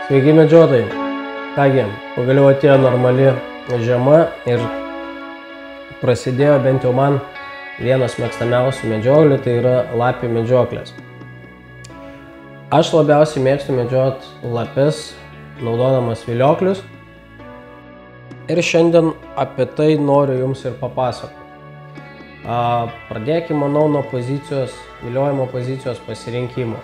Sveiki medžiotojai. Kągi, pagaliau atėjo normali žiema ir prasidėjo bent jau man vienas mėgstamiausių medžioklių, tai yra lapių medžioklės. Aš labiausiai mėgstu medžioti lapes, naudodamas vilioklius. Ir šiandien apie tai noriu jums ir papasakoti. Pradėkime, manau, nuo viliojimo pozicijos pasirinkimo.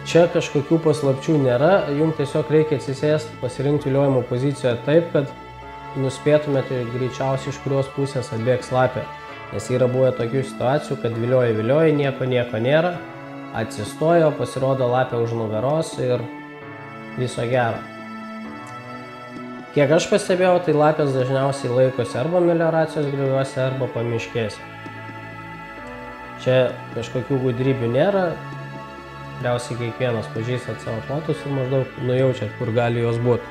Čia kažkokių paslapčių nėra, jums tiesiog reikia atsisėsti, pasirinkti viliojimo poziciją taip, kad nuspėtumėte greičiausiai, iš kurios pusės atbėgs lapė. Nes yra buvę tokių situacijų, kad vilioji, nieko nėra, atsistojo, pasirodo lapė už nugaros ir viso gero. Kiek aš pastebėjau, tai lapės dažniausiai laikosi arba melioracijos grioviuose, arba pamiškėse. Čia kažkokių gudrybių nėra, tikriausiai kiekvienas pažįstat savo plotus ir maždaug nujaučiat, kur gali jos būti.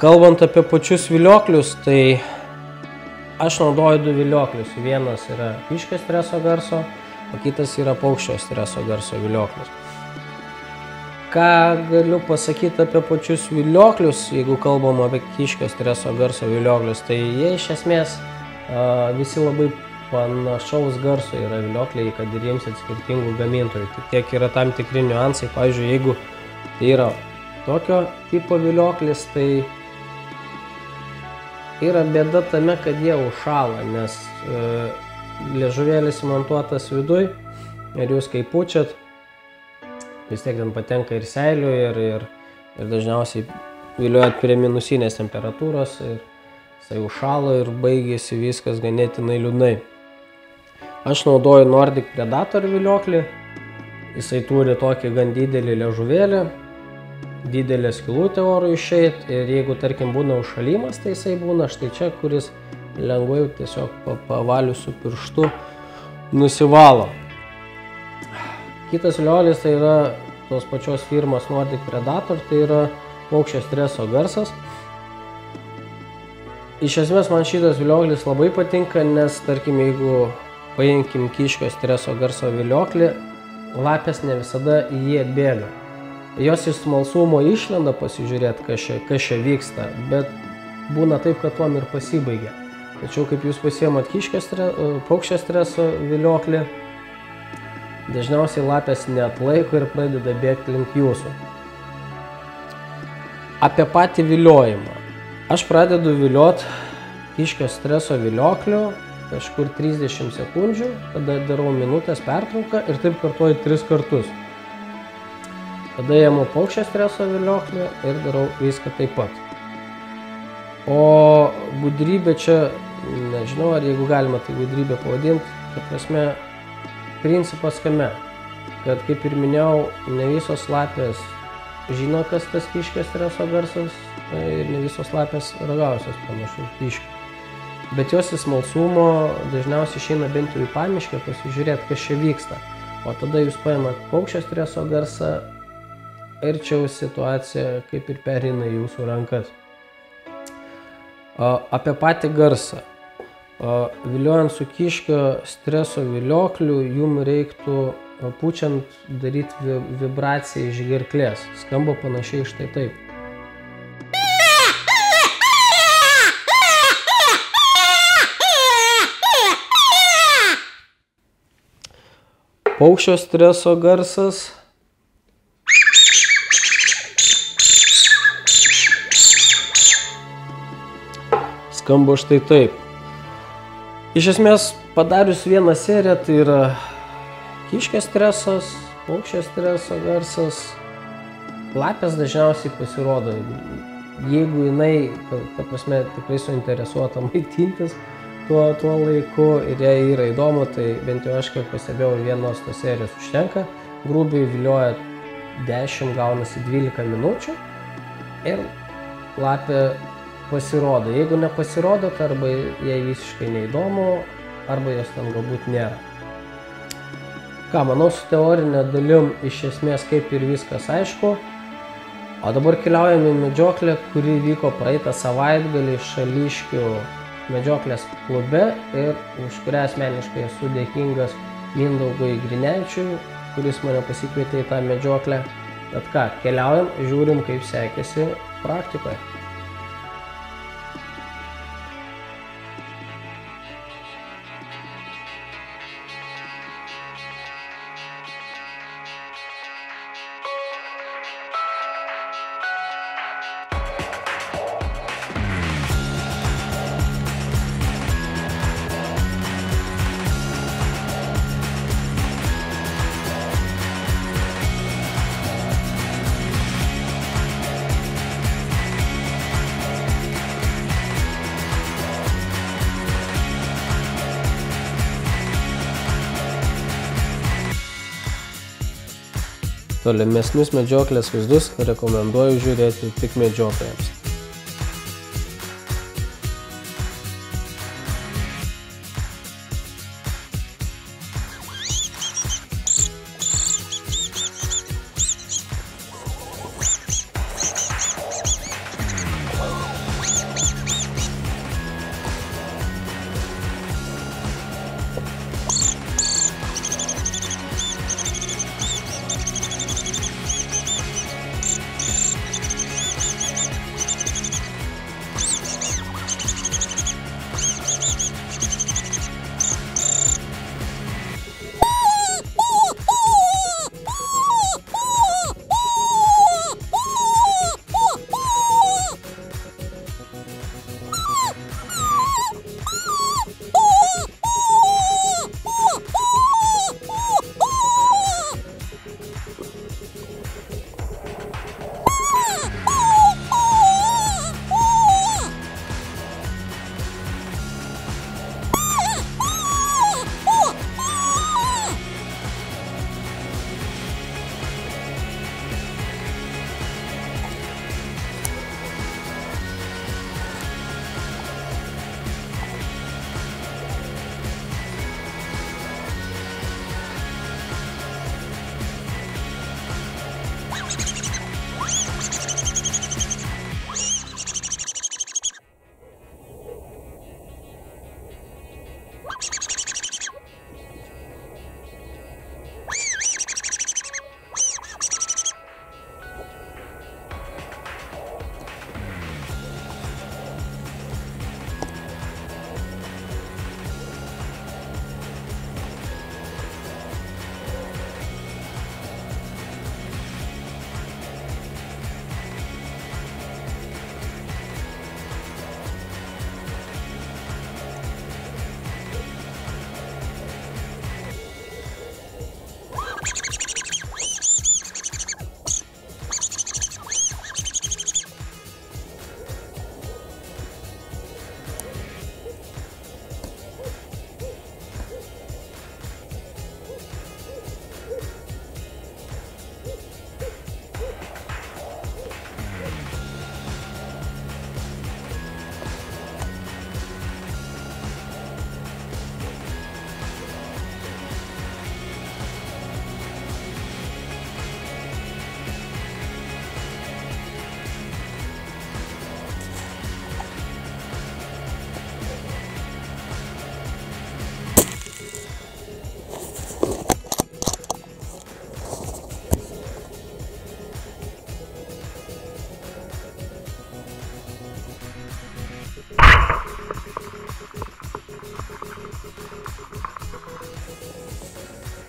Kalbant apie pačius vilioklius, tai aš naudoju du vilioklius. Vienas yra kiškio streso garso, o kitas yra paukščio streso garso vilioklis. Ką galiu pasakyti apie pačius vilioklius, jeigu kalbam apie kiškio streso garso vilioklius, tai jie iš esmės visi labai panašaus garso yra viliokliai, kad ir jiems skirtingų gamintojų. Tik tiek yra tam tikri niuansai. Pavyzdžiui, jeigu tai yra tokio tipo vilioklis, tai yra bėda tame, kad jie užšąla, nes liežuvėlis įmontuotas viduj ir jūs kai pučiat, vis tiek ten patenka ir seilių ir dažniausiai viliojat prie minusinės temperatūros ir jisai užšalo ir baigėsi viskas ganėtinai liūdnai. Aš naudoju Nordic Predator vilioklį, jisai turi tokį gan didelį liežuvėlį, didelę skylutę orui išeit ir jeigu tarkim būna užšalimas, tai jisai būna štai čia, kuris lengvai tiesiog pavalius su pirštu nusivalo. Kitas vilioklis tai yra tos pačios firmos Nordic Predator, tai yra paukščio streso garsas. Iš esmės man šitas vilioklis labai patinka, nes tarkim jeigu paimkim kiškio streso garso vilioklį, lapės ne visada į jį atbėga. Jos iš smalsumo išlenda pasižiūrėti, kas čia vyksta, bet būna taip, kad tuom ir pasibaigia. Tačiau kaip jūs pasiemat paukščio streso vilioklį, dažniausiai lapės neatlaiko ir pradeda bėgti link jūsų. Apie patį viliojimą. Aš pradedu vilioti kiškio streso viliokliu kažkur 30 sekundžių, tada darau minutės pertrauką ir taip kartuoju 3 kartus. Tada ėmu paukščio streso vilioklį ir darau viską taip pat. O gudrybė čia, nežinau, ar jeigu galima tai gudrybę pavadinti, ta prasme, principas kame, kad kaip ir minėjau, ne visos lapės žino, kas tas kiškio streso garsas ir ne visos lapės ragausios panašų kiškių. Bet jos į smalsumo dažniausiai išeina bent jau į pamiškę pasižiūrėti, kas čia vyksta. O tada jūs paimat paukščio streso garsą ir čia situacija kaip ir pereina į jūsų rankas. Apie patį garsą. Viliojant su kiškio streso viliokliu, jums reiktų pučiant daryti vibraciją iš gerklės. Skamba panašiai štai taip. Paukščio streso garsas. Skamba štai taip. Iš esmės, padarius vieną seriją, tai yra kiškio stresas, paukščio streso garsas. Lapės dažniausiai pasirodo. Jeigu jinai, ta prasme, tikrai suinteresuota maitintis tuo laiku ir jei yra įdomu, tai bent jau aš kiek pastebėjau, vienos tos serijos užtenka. Grubiai vilioja 10, gaunasi 12 minučių ir lapė pasirodo. Jeigu nepasirodo, tai arba jai visiškai neįdomu, arba jos ten galbūt nėra. Ką, manau, su teorinė dalim iš esmės kaip ir viskas aišku. O dabar keliaujame į medžioklę, kuri vyko praeitą savaitgalį Šališkių medžioklės klube ir už kurią asmeniškai esu dėkingas Mindaugui Grinevičiui, kuris mane pasikvietė į tą medžioklę. Bet ką, keliaujam, žiūrim, kaip sekėsi praktikoje. Tolimesnius medžioklės vaizdus rekomenduoju žiūrėti tik medžiotojams.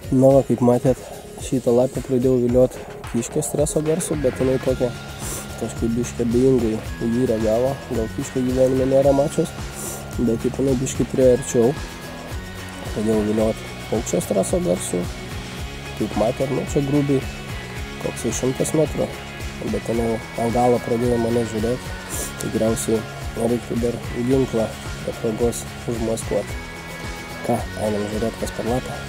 Na, kaip matėt, šitą lapę pradėjau vilioti kiškio streso garsu, bet jinai tokia kažkaip biškį abejingai į jį reagavo. Gal kiškio gyvenime nėra mačios, bet kaip jinai biškį prie arčiau, pradėjau vilioti paukščio streso garsu. Kaip matėt, nu, čia grubiai koks 100 metrų, bet jinai ant galo pradėjo mane žiūrėti. Tikriausiai reiktų dar ginklą prie progos užmaskuoti. Ką, einam žiūrėti, kas per lapę.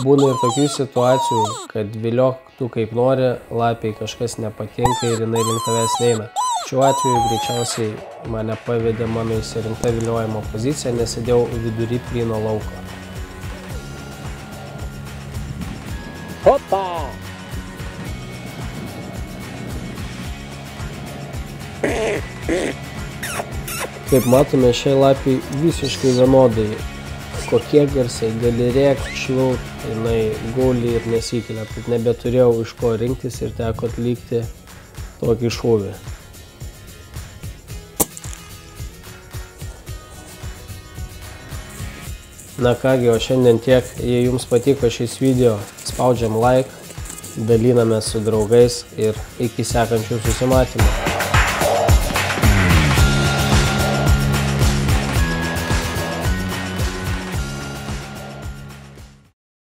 Būna ir tokių situacijų, kad viliok tu kaip nori, lapiai kažkas nepatinka ir jinai link tavęs neina. Šiuo atveju greičiausiai mane pavedė mano įsirinkta viliojimo pozicija, nes sėdėjau vidury plyno lauko. Opa! Kaip matome, šiai lapiai visiškai vienodai. Kokie garsai, gali rėkti, švilpt, jinai guli ir nesikelia. Tad nebeturėjau iš ko rinktis ir teko atlikti tokį šūvį. Na kągi, o šiandien tiek. Jei jums patiko šis video, spaudžiam like, dalinamės su draugais ir iki sekančių susimatymų.